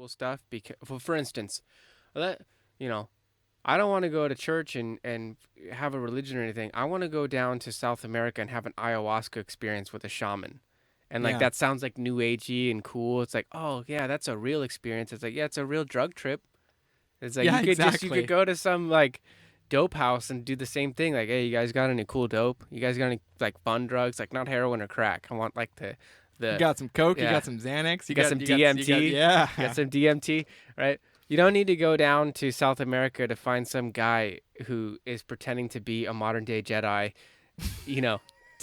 spiritual stuff. Because, for instance, let you know, I don't want to go to church and have a religion or anything. I want to go down to South America and have an ayahuasca experience with a shaman. And like Yeah. that sounds like new agey and cool. It's like, oh yeah, that's a real experience. It's like, yeah, it's a real drug trip. It's like Yeah, you could exactly. go to some like dope house and do the same thing. Like, hey, you guys got any cool dope? You guys got any like fun drugs? Like not heroin or crack. I want like You the got some coke, you yeah. got some Xanax, You got some you got DMT. You got yeah. some DMT, right? You don't need to go down to South America to find some guy who is pretending to be a modern day Jedi, you know,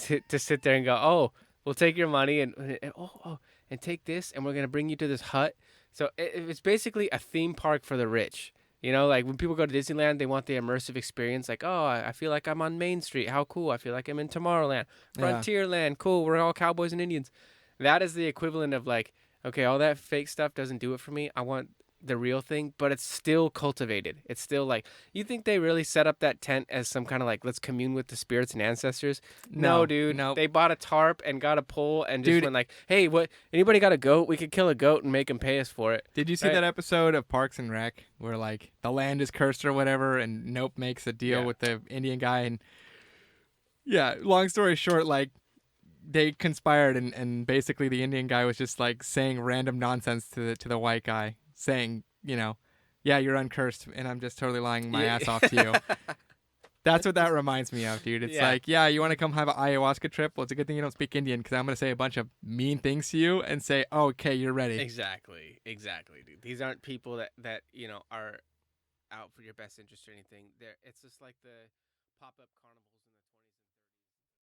to sit there and go, oh, we'll take your money and take this, and we're gonna bring you to this hut. So it's basically a theme park for the rich. You know, like when people go to Disneyland, they want the immersive experience. Like, oh, I feel like I'm on Main Street. How cool! I feel like I'm in Tomorrowland, Yeah. Frontierland. Cool. We're all cowboys and Indians. That is the equivalent of like, okay, all that fake stuff doesn't do it for me. I want the real thing, but it's still cultivated. It's still like, you think they really set up that tent as some kind of like, let's commune with the spirits and ancestors? No, No, dude. no. They bought a tarp and got a pole and just Dude, went like, hey, what? Anybody got a goat? We could kill a goat and make him pay us for it, did you see right? that episode of Parks and Rec where like the land is cursed or whatever and Nope makes a deal Yeah. with the Indian guy and yeah, long story short, like they conspired and basically the Indian guy was just like saying random nonsense to the white guy, saying, yeah, you're uncursed and I'm just totally lying my ass off to you. Yeah. That's what that reminds me of, dude. It's Yeah. like, yeah, you want to come have an ayahuasca trip? Well, it's a good thing you don't speak Indian because I'm going to say a bunch of mean things to you and say, oh, okay, you're ready. Exactly. Exactly, dude. These aren't people that are out for your best interest or anything. It's just like the pop-up carnival.